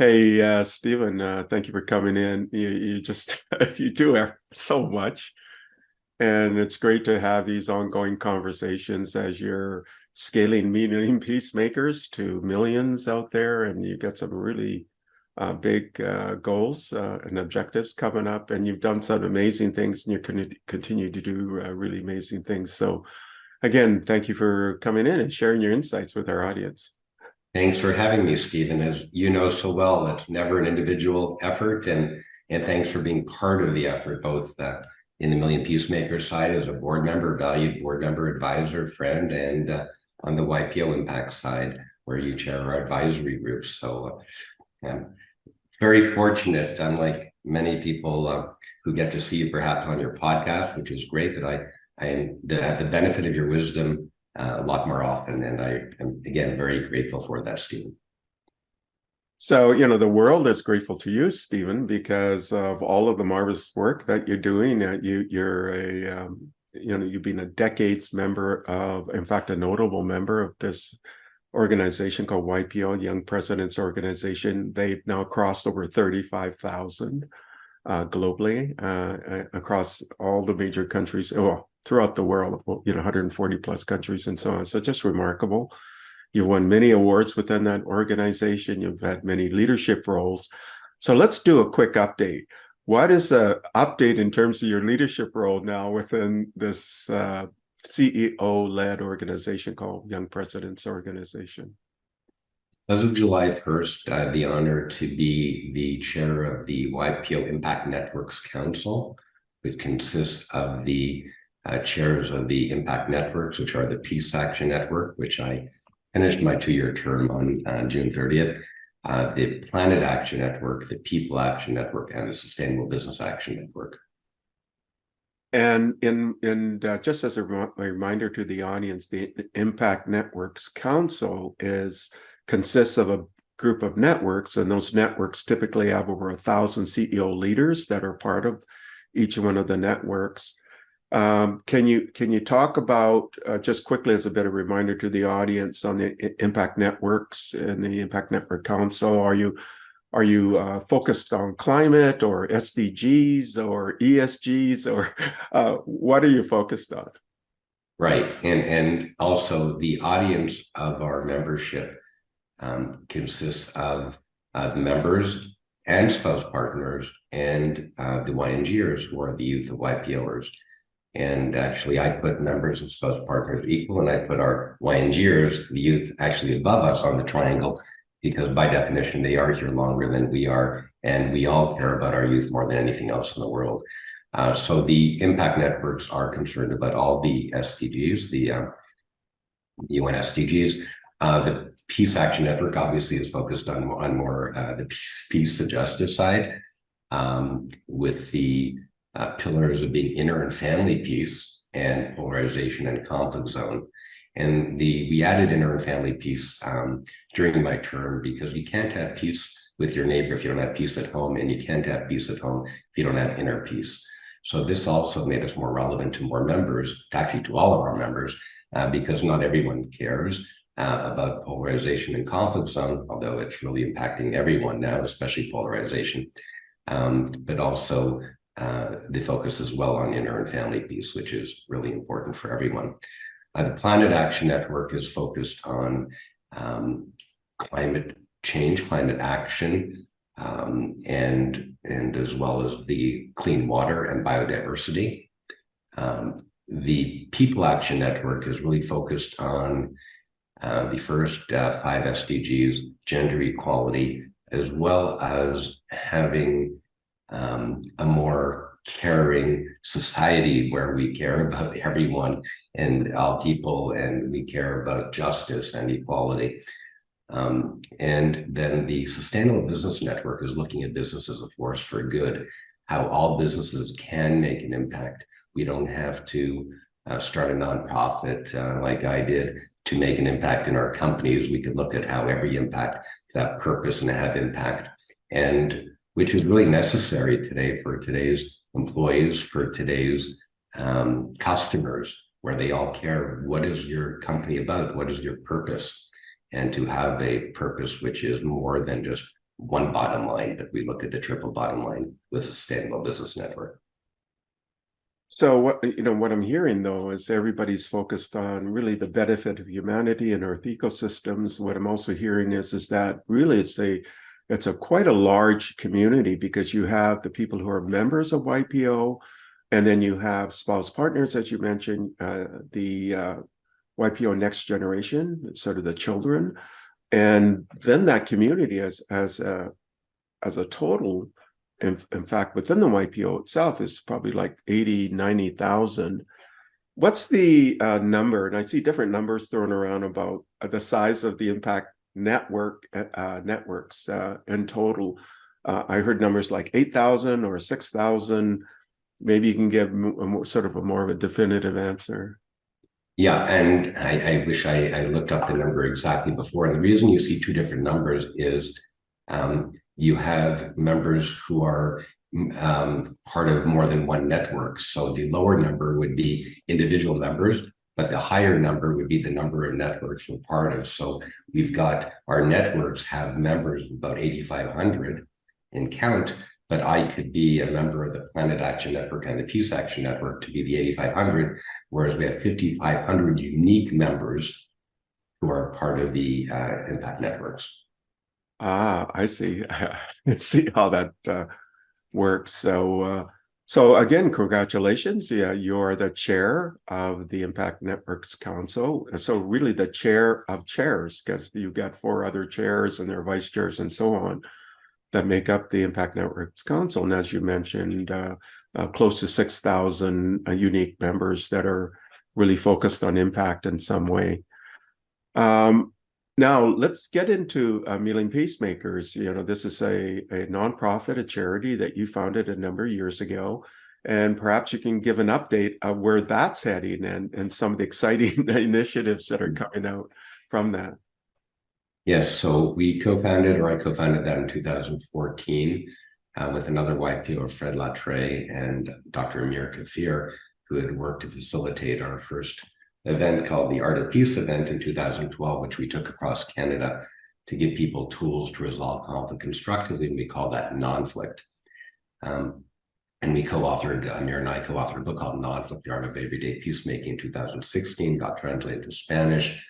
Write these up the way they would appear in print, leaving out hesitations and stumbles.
Hey, Stephen, thank you for coming in. You just you do so much, and it's great to have these ongoing conversations as you're scaling Million Peacemakers to millions out there, and you got some really big goals and objectives coming up, and you've done some amazing things, and you're going to continue to do really amazing things. So, again, thank you for coming in and sharing your insights with our audience. Thanks for having me, Stephen. As you know so well, it's never an individual effort, and thanks for being part of the effort, both in the Million Peacemakers side as a board member, valued board member, advisor, friend, and on the YPO Impact side, where you chair our advisory groups. So I'm very fortunate, unlike many people who get to see you perhaps on your podcast, which is great, that I have the benefit of your wisdom a lot more often. And I am, again, very grateful for that, Stephen. So, the world is grateful to you, Stephen, because of all of the marvelous work that you're doing. You've been a decades member of, in fact, a notable member of this organization called YPO, Young Presidents Organization. They've now crossed over 35,000 globally across all the major countries, throughout the world, 140 plus countries and so on. So just remarkable. You've won many awards within that organization. You've had many leadership roles. So let's do a quick update. What is the update in terms of your leadership role now within this CEO-led organization called Young Presidents Organization? As of July 1st, I have the honor to be the chair of the YPO Impact Networks Council, which consists of the chairs of the Impact Networks, which are the Peace Action Network, which I finished my 2-year term on June 30th, the Planet Action Network, the People Action Network, and the Sustainable Business Action Network. And just as a reminder to the audience, the Impact Networks Council consists of a group of networks, and those networks typically have over 1,000 CEO leaders that are part of each one of the networks. Can you talk about, just quickly as a bit of reminder to the audience, on the Impact Networks and the Impact Network Council? Are you focused on climate or SDGs or ESGs, or what are you focused on? Right, and also the audience of our membership consists of members and spouse partners and the YNGers, who are the youth of YPOers. And actually, I put members and spouse partners equal, and I put our YNGers, the youth, actually above us on the triangle, because by definition, they are here longer than we are, and we all care about our youth more than anything else in the world. So the impact networks are concerned about all the SDGs, the UN SDGs. The Peace Action Network obviously is focused on more the peace and justice side, with the pillars of being inner and family peace and polarization and conflict zone. And we added inner and family peace during my term, because you can't have peace with your neighbor if you don't have peace at home, and you can't have peace at home if you don't have inner peace. So this also made us more relevant to more members, actually to all of our members, because not everyone cares about polarization and conflict zone, although it's really impacting everyone now, especially polarization, but also the focus as well on inner and family peace, which is really important for everyone. The Planet Action Network is focused on climate change, climate action, and as well as the clean water and biodiversity. The People Action Network is really focused on the first 5 SDGs, gender equality, as well as having a more caring society where we care about everyone and all people, and we care about justice and equality. And then the Sustainable Business Network is looking at business as a force for good, how all businesses can make an impact. We don't have to start a nonprofit like I did to make an impact in our companies. We could look at how every impact, that purpose and have impact, and which is really necessary today for today's employees, for today's customers, where they all care, what is your company about? What is your purpose? And to have a purpose which is more than just one bottom line, but we look at the triple bottom line with a sustainable business network. So what I'm hearing though is everybody's focused on really the benefit of humanity and Earth ecosystems. What I'm also hearing is that really it's a quite a large community, because you have the people who are members of YPO, and then you have spouse partners, as you mentioned, the YPO Next Generation, sort of the children, and then that community as a total. In fact, within the YPO itself is probably like 80, 90,000. What's the number? And I see different numbers thrown around about the size of the impact networks in total. I heard numbers like 8,000 or 6,000. Maybe you can give sort of a more of a definitive answer. Yeah, and I wish I looked up the number exactly before. And the reason you see two different numbers is you have members who are part of more than one network. So the lower number would be individual members, but the higher number would be the number of networks we're part of. So we've got our networks have members of about 8,500 in count, but I could be a member of the Planet Action Network and the Peace Action Network to be the 8,500, whereas we have 5,500 unique members who are part of the impact networks. Ah, I see. I see how that works. So again, congratulations. Yeah, you're the chair of the Impact Networks Council. So really the chair of chairs, because you've got 4 other chairs and their vice chairs and so on that make up the Impact Networks Council. And as you mentioned, close to 6,000 unique members that are really focused on impact in some way. Now let's get into Million Peacemakers. This is a nonprofit, a charity that you founded a number of years ago, and perhaps you can give an update of where that's heading and some of the exciting initiatives that are coming out from that. Yes, so I co-founded that in 2014 with another YPO, Fred Latre, and Dr. Amir Kafir, who had worked to facilitate our first event called the Art of Peace event in 2012, which we took across Canada to give people tools to resolve conflict constructively. And we call that non-flict. And Amir and I co-authored a book called Non-Flict, The Art of Everyday Peacemaking in 2016, got translated to Spanish.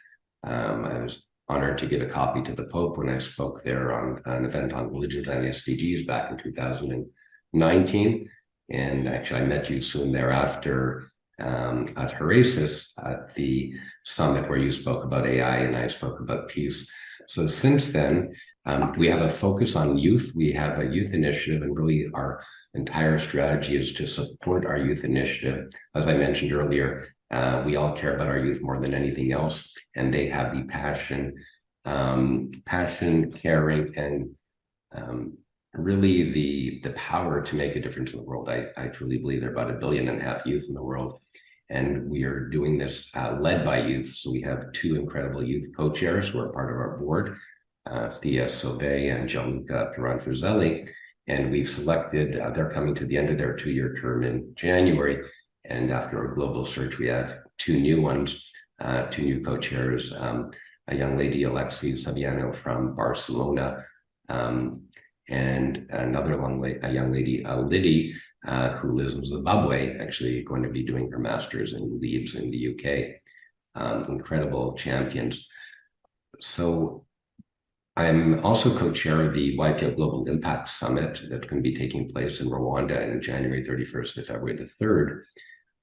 I was honored to give a copy to the Pope when I spoke there on an event on religions and SDGs back in 2019. And actually, I met you soon thereafter at Horasis at the summit where you spoke about AI and I spoke about peace. So since then, we have a focus on youth. We have a youth initiative, and really our entire strategy is to support our youth initiative. As I mentioned earlier, we all care about our youth more than anything else, and they have the passion, caring, and really the power to make a difference in the world. I truly believe there are about 1.5 billion youth in the world, and we are doing this led by youth. So we have 2 incredible youth co-chairs who are part of our board, Thea Sauvé and Gianluca Piranfruzelli, and we've selected, they're coming to the end of their 2-year term in January, and after a global search, we have 2 new ones, 2 new co-chairs, a young lady, Alexi Saviano from Barcelona, and a young lady, Liddy, who lives in Zimbabwe, actually going to be doing her master's in Leeds in the UK. Incredible champions. So I'm also co-chair of the YPO Global Impact Summit that's going to be taking place in Rwanda in January 31st to February the 3rd.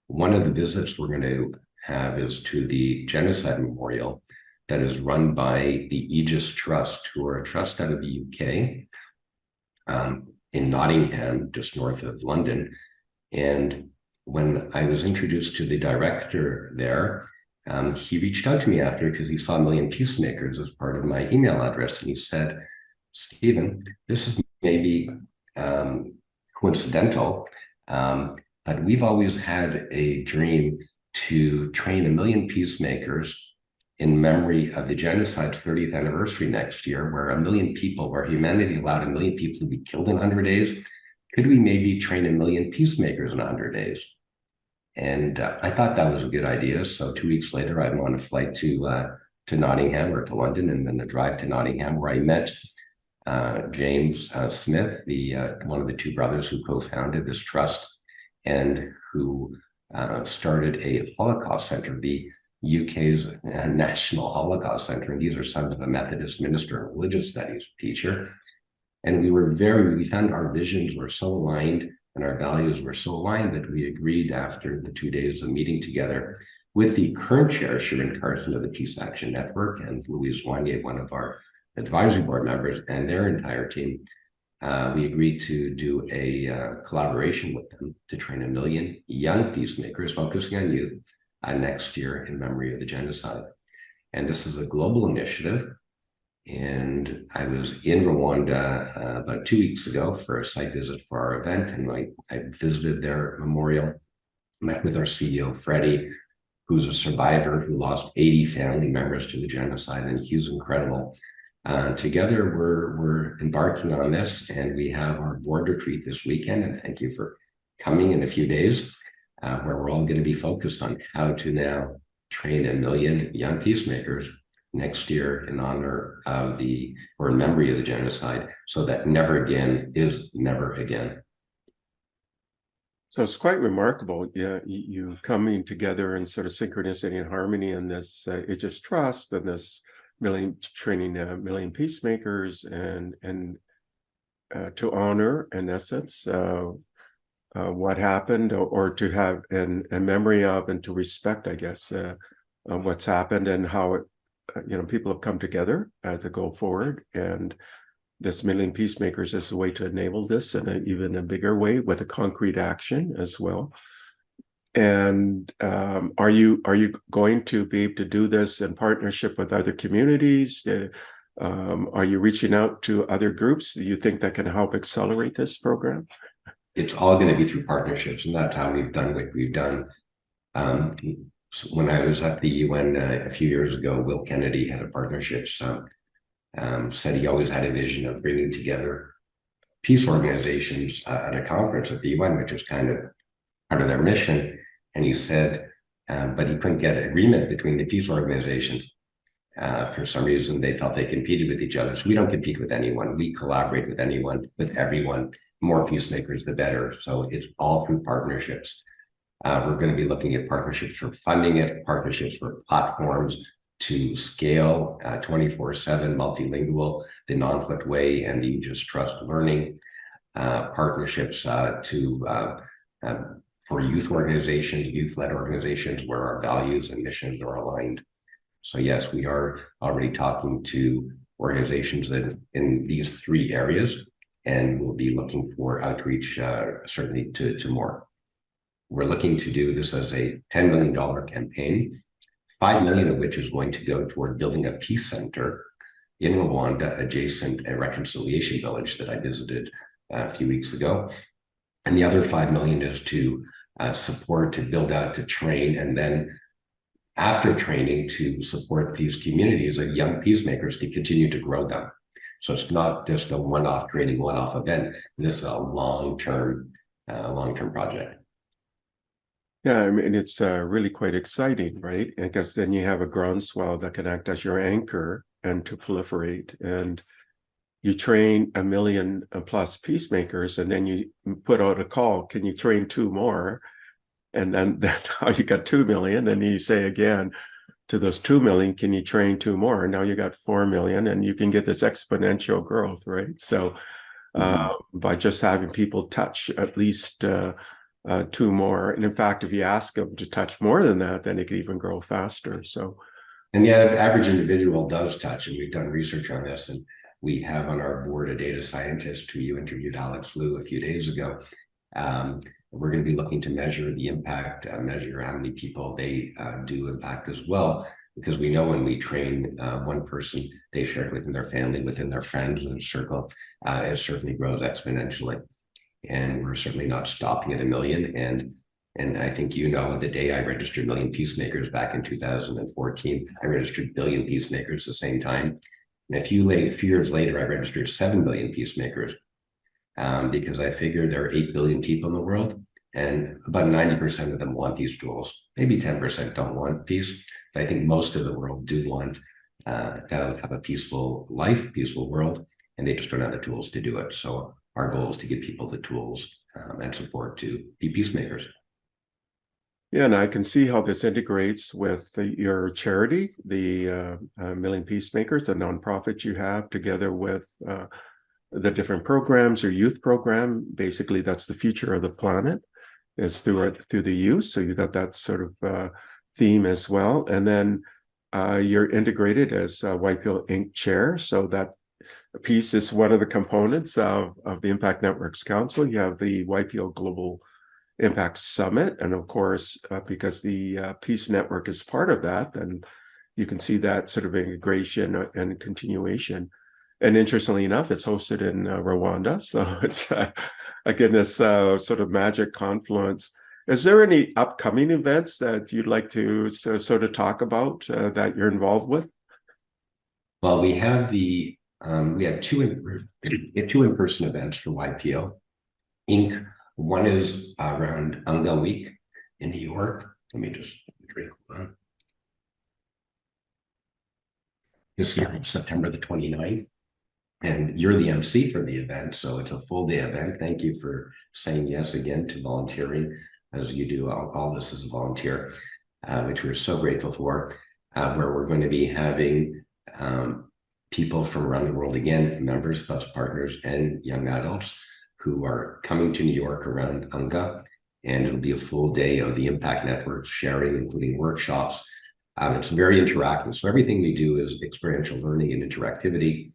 One of the visits we're going to have is to the Genocide Memorial that is run by the Aegis Trust, who are a trust out of the UK, in Nottingham, just north of London. And when I was introduced to the director there, he reached out to me after because he saw Million Peacemakers as part of my email address. And he said, Stephen, this is maybe coincidental, but we've always had a dream to train 1 million peacemakers in memory of the genocide's 30th anniversary next year, where 1 million people, where humanity allowed 1 million people to be killed in 100 days. Could we maybe train 1 million peacemakers in 100 days? And I thought that was a good idea. So 2 weeks later, I'm on a flight to Nottingham or to London, and then a drive to Nottingham, where I met James Smith, one of the two brothers who co-founded this trust and who started a Holocaust Center, the UK's National Holocaust Center. And these are sons of a Methodist minister and religious studies teacher. And we found our visions were so aligned and our values were so aligned that we agreed after the 2 days of meeting together with the current chair, Sharon Carson of the Peace Action Network, and Louise Wanier, one of our advisory board members, and their entire team. We agreed to do a collaboration with them to train 1 million young peacemakers focusing on youth next year in memory of the genocide. And this is a global initiative. And I was in Rwanda about 2 weeks ago for a site visit for our event. And I visited their memorial, met with our CEO, Freddie, who's a survivor who lost 80 family members to the genocide. And he's incredible. Together, we're embarking on this, and we have our board retreat this weekend. And thank you for coming in a few days, where we're all going to be focused on how to now train 1 million young peacemakers next year in honor of or in memory of the genocide, so that never again is never again. So it's quite remarkable, yeah, you coming together in sort of synchronicity and harmony in this Aegis Trust and this training 1 million peacemakers and to honor, in essence, what happened, or to have a memory of and to respect, I guess, what's happened and how it, people have come together to go forward. And this 1 million peacemakers is a way to enable this in even a bigger way with a concrete action as well. And are you going to be able to do this in partnership with other communities? Are you reaching out to other groups? Do you think that can help accelerate this program? It's all going to be through partnerships, and that's how we've done what we've done. So when I was at the UN a few years ago, Will Kennedy had a partnership. Said he always had a vision of bringing together peace organizations at a conference at the UN, which was kind of part of their mission. And he said, but he couldn't get agreement between the peace organizations. For some reason, they felt they competed with each other. So we don't compete with anyone. We collaborate with anyone, with everyone. More peacemakers, the better. So it's all through partnerships. We're going to be looking at partnerships for funding it, partnerships for platforms to scale 24/7 multilingual, the non-flipped way, and the Aegis Trust learning, partnerships for youth organizations, youth-led organizations where our values and missions are aligned. So yes, we are already talking to organizations that in these 3 areas, and we'll be looking for outreach certainly to more. We're looking to do this as a $10 million campaign, 5 million of which is going to go toward building a peace center in Rwanda, adjacent a reconciliation village that I visited a few weeks ago. And the other 5 million is to support, to build out, to train, and then after training to support these communities of young peacemakers to continue to grow them. So it's not just a one-off training, one-off event. This is a long-term project. Yeah, I mean, it's really quite exciting, right? Because then you have a groundswell that can act as your anchor and to proliferate. And you train 1 million plus peacemakers, and then you put out a call, can you train 2 more? And then now you got 2 million, and you say again to those 2 million, can you train 2 more? And now you got 4 million, and you can get this exponential growth, right? So by just having people touch at least 2 more, and in fact, if you ask them to touch more than that, then it could even grow faster. So, and the average individual does touch, and we've done research on this, and we have on our board a data scientist who you interviewed, Alex Liu, a few days ago. We're going to be looking to measure the impact, measure how many people they do impact as well, because we know when we train one person, they share it within their family, within their friends and circle. It certainly grows exponentially. And we're certainly not stopping at 1 million. And I think, the day I registered 1 million peacemakers back in 2014, I registered 1 billion peacemakers at the same time. And a few years later, I registered 7 billion peacemakers because I figured there are 8 billion people in the world, and about 90% of them want these tools. Maybe 10% don't want peace, but I think most of the world do want to have a peaceful life, peaceful world. and they just don't have the tools to do it. So our goal is to give people the tools and support to be peacemakers. Yeah, and I can see how this integrates with your charity, the Million Peacemakers, the nonprofit you have, together with the different programs, your youth program. Basically, that's the future of the planet, is through the youth. So you got that sort of theme as well. And then you're integrated as YPO Inc. chair. So that piece is one of the components of the Impact Networks Council. You have the YPO Global Impact Summit. And of course, because the Peace Network is part of that, then you can see that sort of integration and continuation. And interestingly enough, it's hosted in Rwanda. So it's, again, this sort of magic confluence. Is there any upcoming events that you'd like to sort of talk about that you're involved with? Well, we have we have two in-person events for YPO Inc. One is around UNGA Week in New York. Let me just drink one. This year, September the 29th. And you're the MC for the event, so it's a full day event. Thank you for saying yes again to volunteering, as you do all this as a volunteer, which we're so grateful for, where we're going to be having people from around the world, again, members, plus partners, and young adults who are coming to New York around UNGA, and it'll be a full day of the Impact Network sharing, including workshops. It's very interactive, so everything we do is experiential learning and interactivity.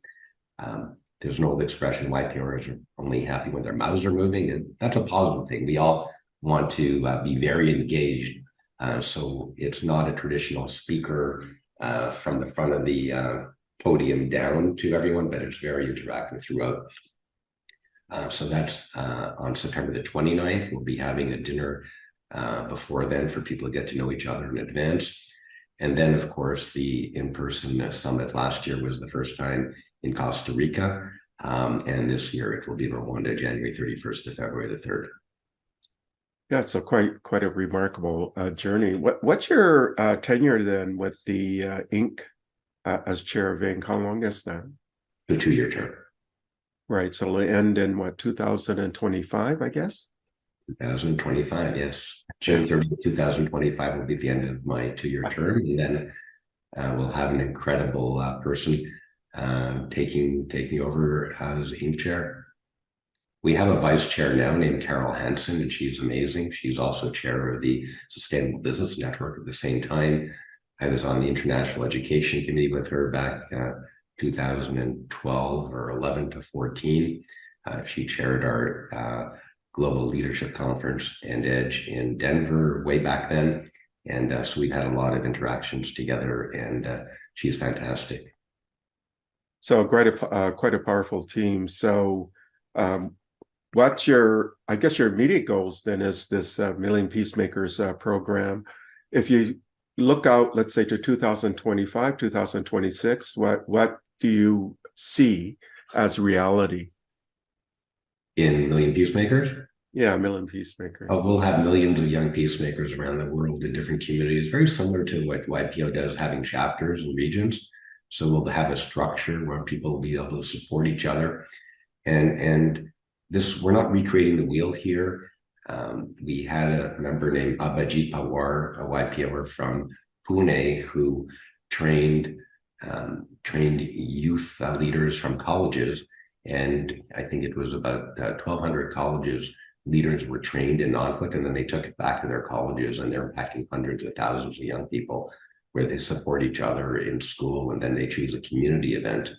There's an old expression, YPRers are only happy when their mouths are moving, and that's a positive thing. We all want to be very engaged, so it's not a traditional speaker from the front of the podium down to everyone, but it's very interactive throughout. So that's on September the 29th. We'll be having a dinner before then for people to get to know each other in advance. And then, of course, the in-person summit last year was the first time in Costa Rica. And this year it will be in Rwanda, January 31st to February the 3rd. Yeah, so quite a remarkable journey. What's your tenure then with the Inc. As chair of Inc.? How long is that? A 2-year term. Right, so it'll end in what, 2025, I guess? 2025, yes. June 30th, 2025 will be the end of my 2-year term, and then we'll have an incredible person taking over as Inc. chair. We have a vice chair now named Carol Hansen, and she's amazing. She's also chair of the Sustainable Business Network at the same time. I was on the International Education Committee with her back 2012 or 11 to 14. She chaired our Global Leadership Conference and Edge in Denver way back then. And so we've had a lot of interactions together, and she's fantastic. So quite a powerful team. So what's your, I guess your immediate goals then is this Million Peacemakers program. If you look out, let's say to 2025, 2026, what do you see as reality? In Million Peacemakers? Yeah, Million Peacemakers. We'll have millions of young peacemakers around the world in different communities, very similar to what YPO does, having chapters and regions. So we'll have a structure where people will be able to support each other. And this, we're not recreating the wheel here. We had a member named Abhijit Pawar, a YPOer from Pune, who trained youth leaders from colleges. And I think it was about 1,200 colleges leaders were trained in non-conflict, and then they took it back to their colleges, and they're impacting hundreds of thousands of young people where they support each other in school, and then they choose a community event,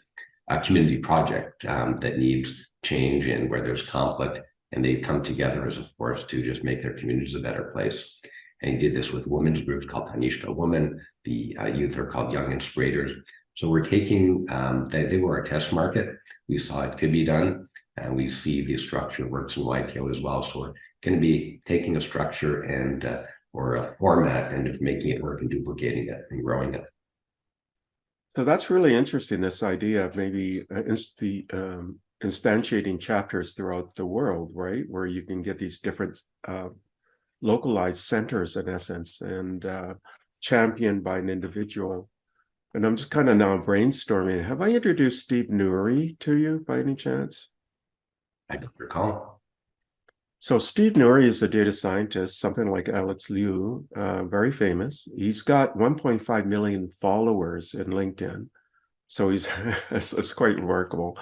a community project that needs change and where there's conflict, and they come together as a force to just make their communities a better place. And he did this with women's groups called Tanishka Women. The youth are called Young Inspirators. So we're taking, they were a test market. We saw it could be done, and we see the structure works in YPO as well. So we're going to be taking a structure and or a format and just making it work and duplicating it and growing it. So that's really interesting, this idea of maybe instantiating chapters throughout the world, right? Where you can get these different localized centers in essence, and championed by an individual And I'm just kind of now brainstorming. Have I introduced Steve Nuri to you by any chance? I don't recall. So Steve Nuri is a data scientist, something like Alex Liu, very famous. He's got 1.5 million followers in LinkedIn. So he's it's quite remarkable.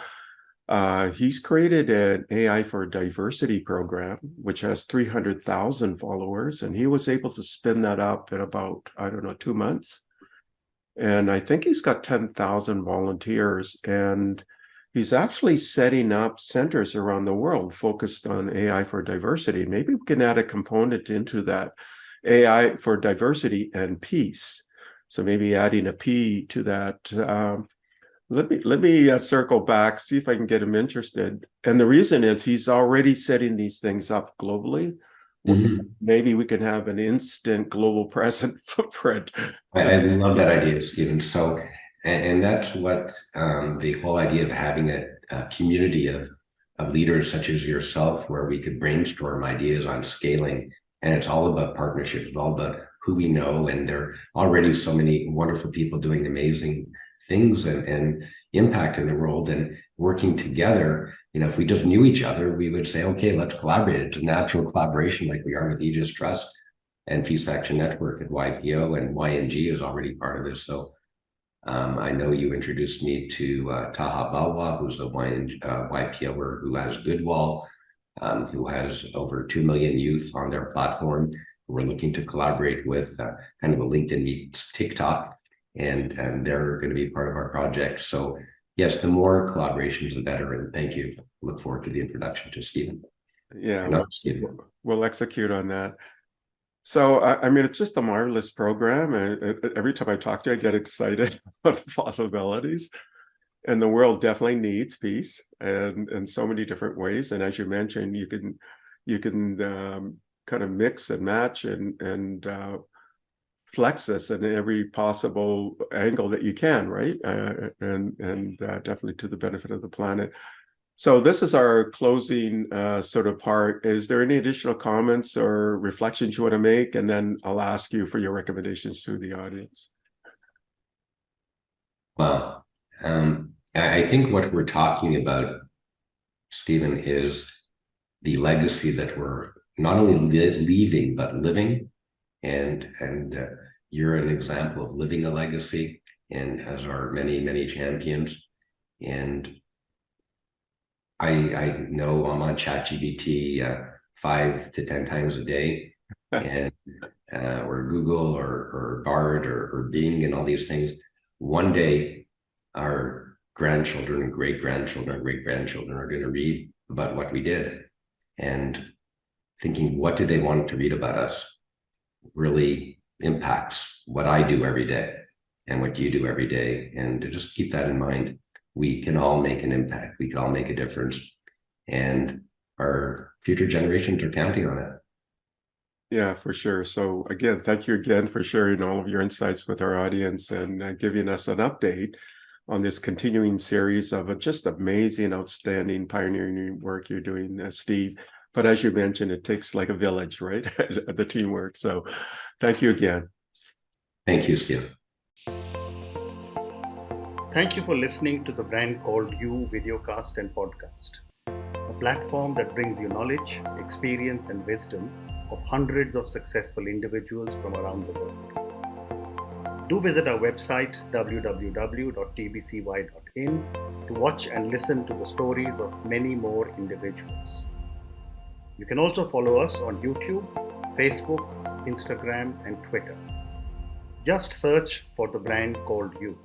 He's created an AI for diversity program, which has 300,000 followers, and he was able to spin that up in about, I don't know, 2 months. And I think he's got 10,000 volunteers, and he's actually setting up centers around the world focused on AI for diversity. Maybe we can add a component into that, AI for diversity and peace. So maybe adding a P to that. Let me circle back, see if I can get him interested. And the reason is he's already setting these things up globally. Maybe we can have an instant global present footprint. I love that idea, Stephen. So, and that's what the whole idea of having a community of leaders such as yourself, where we could brainstorm ideas on scaling. And it's all about partnerships. It's all about who we know. And there are already so many wonderful people doing amazing things and impact in the world and working together. You know, if we just knew each other, we would say, okay, let's collaborate. It's a natural collaboration like we are with Aegis Trust and Peace Action Network at YPO, and YNG is already part of this. So I know you introduced me to Taha Balwa, who's a YPOer who has Goodwall, who has over 2 million youth on their platform. We're looking to collaborate with kind of a LinkedIn meets TikTok, and they're going to be part of our project. So yes, the more collaborations, the better. And thank you. Look forward to the introduction to Stephen. Yeah, we'll execute on that. So, I mean, it's just a marvelous program. And every time I talk to you, I get excited about the possibilities. And the world definitely needs peace, and in so many different ways. And as you mentioned, you can kind of mix and match and flex this in every possible angle that you can, right? And definitely to the benefit of the planet. So this is our closing sort of part. Is there any additional comments or reflections you want to make? And then I'll ask you for your recommendations to the audience. Well, I think what we're talking about, Stephen, is the legacy that we're not only leaving, but living. And you're an example of living a legacy, and as are many, many champions. And I know I'm on ChatGPT 5 to 10 times a day, and or Google or Bard or Bing and all these things. One day, our grandchildren and great-grandchildren and great-grandchildren are going to read about what we did, and thinking, what do they want to read about us, really impacts what I do every day and what you do every day. And to just keep that in mind, we can all make an impact. We can all make a difference. And our future generations are counting on it. Yeah, for sure. So again, thank you again for sharing all of your insights with our audience and giving us an update on this continuing series of just amazing, outstanding, pioneering work you're doing, Steve. But as you mentioned, it takes like a village, right? The teamwork. So thank you again. Thank you, Steve. Thank you for listening to the Brand Called You videocast and podcast, a platform that brings you knowledge, experience, and wisdom of hundreds of successful individuals from around the world. Do visit our website www.tbcy.in to watch and listen to the stories of many more individuals. You can also follow us on YouTube, Facebook, Instagram, and Twitter. Just search for the Brand Called You.